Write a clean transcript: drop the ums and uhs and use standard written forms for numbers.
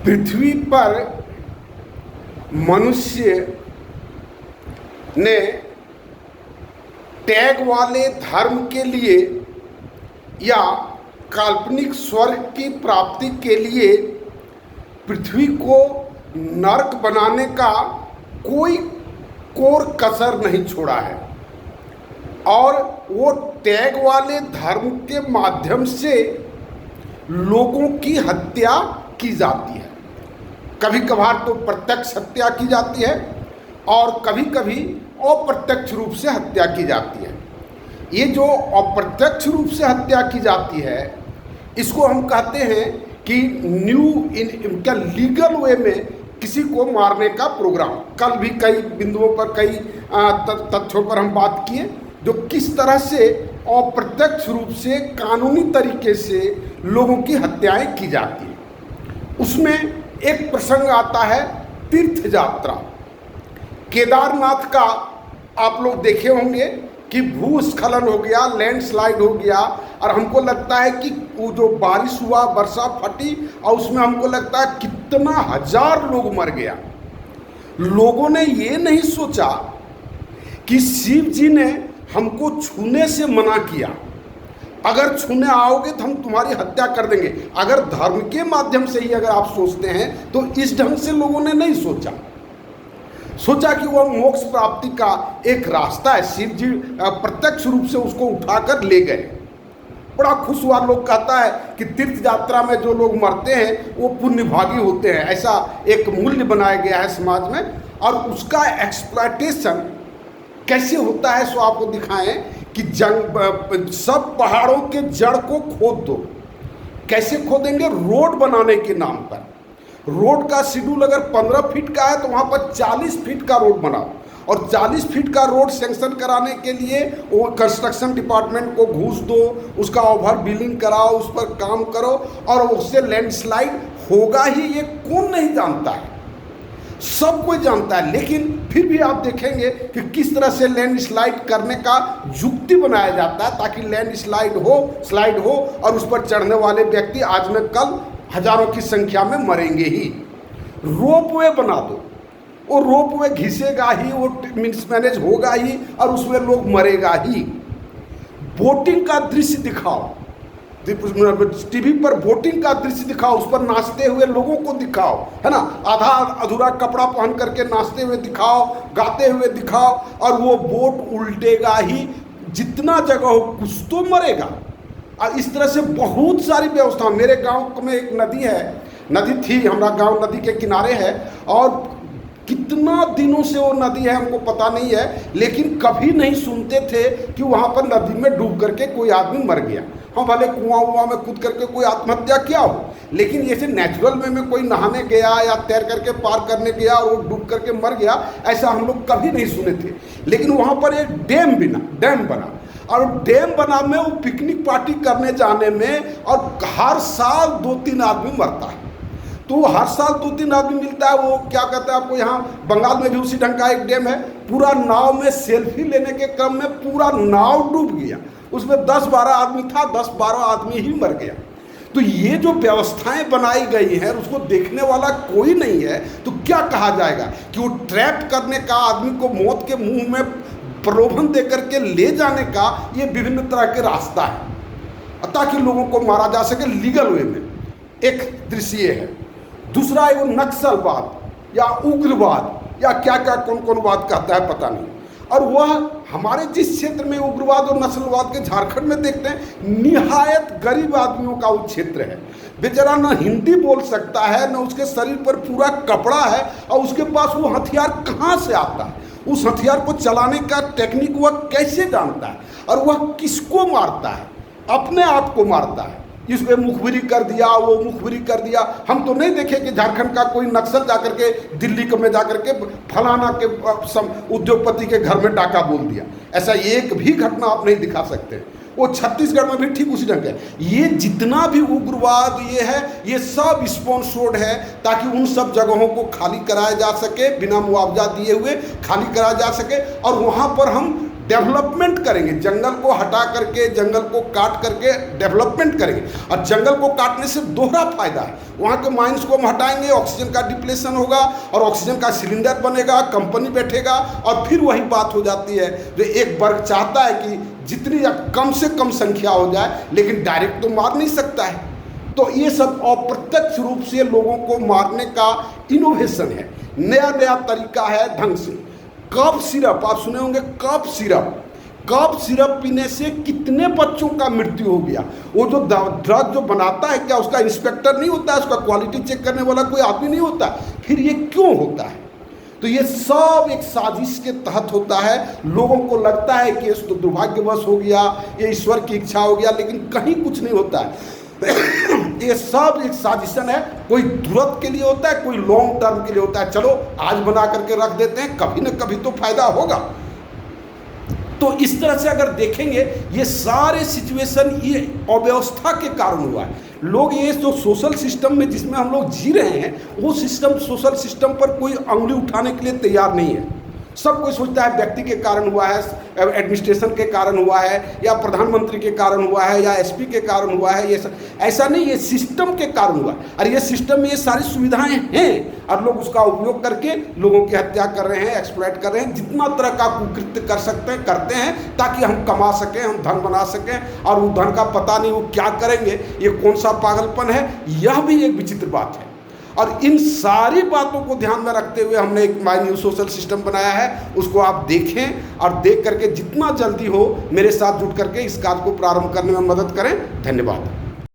पृथ्वी पर मनुष्य ने टैग वाले धर्म के लिए या काल्पनिक स्वर्ग की प्राप्ति के लिए पृथ्वी को नरक बनाने का कोई कोर कसर नहीं छोड़ा है और वो टैग वाले धर्म के माध्यम से लोगों की हत्या की जाती है। कभी कभार तो प्रत्यक्ष हत्या की जाती है और कभी कभी अप्रत्यक्ष रूप से हत्या की जाती है। ये जो अप्रत्यक्ष रूप से हत्या की जाती है इसको हम कहते हैं कि क्या लीगल वे में किसी को मारने का प्रोग्राम। कल भी कई बिंदुओं पर कई तथ्यों पर हम बात किए जो किस तरह से अप्रत्यक्ष रूप से कानूनी तरीके से लोगों की हत्याएं की जाती हैं। उसमें एक प्रसंग आता है तीर्थ यात्रा। केदारनाथ का आप लोग देखे होंगे कि भूस्खलन हो गया, लैंडस्लाइड हो गया और हमको लगता है कि वो जो बारिश हुआ, वर्षा फटी और उसमें हमको लगता है कितना हजार लोग मर गया। लोगों ने ये नहीं सोचा कि शिव जी ने हमको छूने से मना किया, अगर छूने आओगे तो हम तुम्हारी हत्या कर देंगे। अगर धर्म के माध्यम से ही अगर आप सोचते हैं तो इस ढंग से लोगों ने नहीं सोचा कि वह मोक्ष प्राप्ति का एक रास्ता है। शिव जी प्रत्यक्ष रूप से उसको उठाकर ले गए। बड़ा खुश हुआ। लोग कहता है कि तीर्थ यात्रा में जो लोग मरते हैं वो पुण्यभागी होते हैं, ऐसा एक मूल्य बनाया गया है समाज में। और उसका एक्सप्लॉयटेशन कैसे होता है सो आपको दिखाएं कि सब पहाड़ों के जड़ को खोद दो। कैसे खोदेंगे? रोड बनाने के नाम पर। रोड का शेड्यूल अगर 15 फीट का है तो वहाँ पर 40 फीट का रोड बनाओ और 40 फीट का रोड सैंक्शन कराने के लिए वो कंस्ट्रक्शन डिपार्टमेंट को घूस दो, उसका ओवर बिलिंग कराओ, उस पर काम करो और उससे लैंडस्लाइड होगा ही। ये कौन नहीं जानता है? सब कोई जानता है। लेकिन फिर भी आप देखेंगे कि किस तरह से लैंडस्लाइड करने का युक्ति बनाया जाता है ताकि लैंडस्लाइड हो और उस पर चढ़ने वाले व्यक्ति आज न कल हजारों की संख्या में मरेंगे ही। रोपवे बना दो, वो रोपवे घिसेगा ही, वो मिसमैनेज होगा ही और उसमें लोग मरेगा ही। बोटिंग का दृश्य दिखाओ, टीवी पर बोटिंग का दृश्य दिखाओ, उस पर नाचते हुए लोगों को दिखाओ, है ना। आधा अधूरा कपड़ा पहन करके नाचते हुए दिखाओ, गाते हुए दिखाओ और वो बोट उल्टेगा ही। जितना जगह हो कुछ तो मरेगा। और इस तरह से बहुत सारी व्यवस्था। मेरे गांव में एक नदी थी, हमारा गांव नदी के किनारे है और कितना दिनों से वो नदी है हमको पता नहीं है, लेकिन कभी नहीं सुनते थे कि वहाँ पर नदी में डूब करके कोई आदमी मर गया। हाँ, भले कुआं में कूद करके कोई आत्महत्या किया हो, लेकिन जैसे नेचुरल में कोई नहाने गया या तैर करके पार करने गया और वो डूब करके मर गया, ऐसा हम लोग कभी नहीं सुने थे। लेकिन वहाँ पर एक डैम बना और डैम बना में वो पिकनिक पार्टी करने जाने में और हर साल 2-3 आदमी मरता है। तो हर साल 2-3 आदमी मिलता है। वो क्या कहता है, आपको यहाँ बंगाल में भी उसी ढंग का एक डैम है। पूरा नाव में सेल्फी लेने के क्रम में पूरा नाव डूब गया, उसमें 10-12 आदमी था, 10-12 आदमी ही मर गया। तो ये जो व्यवस्थाएं बनाई गई हैं उसको देखने वाला कोई नहीं है तो क्या कहा जाएगा कि वो ट्रैप करने का, आदमी को मौत के मुंह में प्रलोभन देकर के ले जाने का ये विभिन्न तरह के रास्ता है ताकि लोगों को मारा जा सके लीगल वे में। एक दृश्य ये है। दूसरा है वो नक्सलवाद या उग्रवाद या क्या क्या कौन बात कहता है पता नहीं। और वह हमारे जिस क्षेत्र में उग्रवाद और नस्लवाद के झारखंड में देखते हैं, निहायत गरीब आदमियों का वो क्षेत्र है। बेचारा न हिंदी बोल सकता है, न उसके शरीर पर पूरा कपड़ा है और उसके पास वो हथियार कहाँ से आता है, उस हथियार को चलाने का टेक्निक वह कैसे जानता है और वह किसको मारता है? अपने आप को मारता है। इसमें मुखबिरी कर दिया, वो मुखबिरी कर दिया। हम तो नहीं देखे कि झारखंड का कोई नक्सल जाकर के दिल्ली में जाकर के फलाना के उद्योगपति के घर में डाका बोल दिया। ऐसा एक भी घटना आप नहीं दिखा सकते। वो छत्तीसगढ़ में भी ठीक उसी ढंग है। ये जितना भी उग्रवाद ये है, ये सब स्पॉन्सर्ड है ताकि उन सब जगहों को खाली कराया जा सके, बिना मुआवजा दिए हुए खाली कराया जा सके और वहाँ पर हम डेवलपमेंट करेंगे, जंगल को हटा करके, जंगल को काट करके डेवलपमेंट करेंगे। और जंगल को काटने से दोहरा फायदा है, वहाँ के माइंस को हम हटाएंगे, ऑक्सीजन का डिप्लेशन होगा और ऑक्सीजन का सिलेंडर बनेगा, कंपनी बैठेगा। और फिर वही बात हो जाती है जो एक वर्ग चाहता है कि जितनी कम से कम संख्या हो जाए, लेकिन डायरेक्ट तो मार नहीं सकता है। तो ये सब अप्रत्यक्ष रूप से लोगों को मारने का इनोवेशन है, नया नया तरीका है ढंग से। कफ सिरप आप सुने होंगे, कफ सिरप पीने से कितने बच्चों का मृत्यु हो गया। वो जो ड्रग जो बनाता है, क्या उसका इंस्पेक्टर नहीं होता है, उसका क्वालिटी चेक करने वाला कोई आदमी नहीं होता। फिर ये क्यों होता है? तो ये सब एक साजिश के तहत होता है। लोगों को लगता है कि इस तो दुर्भाग्यवश हो गया, ये ईश्वर की इच्छा हो गया, लेकिन कहीं कुछ नहीं होता है। ये सब एक साजिशन है, कोई तुरंत के लिए होता है, कोई लॉन्ग टर्म के लिए होता है। चलो आज बना करके रख देते हैं, कभी न कभी तो फायदा होगा। तो इस तरह से अगर देखेंगे, ये सारे सिचुएशन ये अव्यवस्था के कारण हुआ है। लोग ये जो सोशल सिस्टम में जिसमें हम लोग जी रहे हैं, वो सिस्टम, सोशल सिस्टम पर कोई अंगुली उठाने के लिए तैयार नहीं है। सब कोई सोचता है व्यक्ति के कारण हुआ है, एडमिनिस्ट्रेशन के कारण हुआ है, या प्रधानमंत्री के कारण हुआ है, या एसपी के कारण हुआ है। ये ऐसा नहीं, ये सिस्टम के कारण हुआ है। और ये सिस्टम में ये सारी सुविधाएं हैं और लोग उसका उपयोग करके लोगों की हत्या कर रहे हैं, एक्सप्लॉइट कर रहे हैं, जितना तरह का कुकृत्य कर सकते हैं करते हैं, ताकि हम कमा सकें, हम धन बना सकें। और वो धन का पता नहीं वो क्या करेंगे, ये कौन सा पागलपन है। यह भी एक विचित्र बात है। और इन सारी बातों को ध्यान में रखते हुए हमने एक माई न्यू सोशल सिस्टम बनाया है। उसको आप देखें और देख करके जितना जल्दी हो मेरे साथ जुट करके इस कार्य को प्रारंभ करने में मदद करें। धन्यवाद।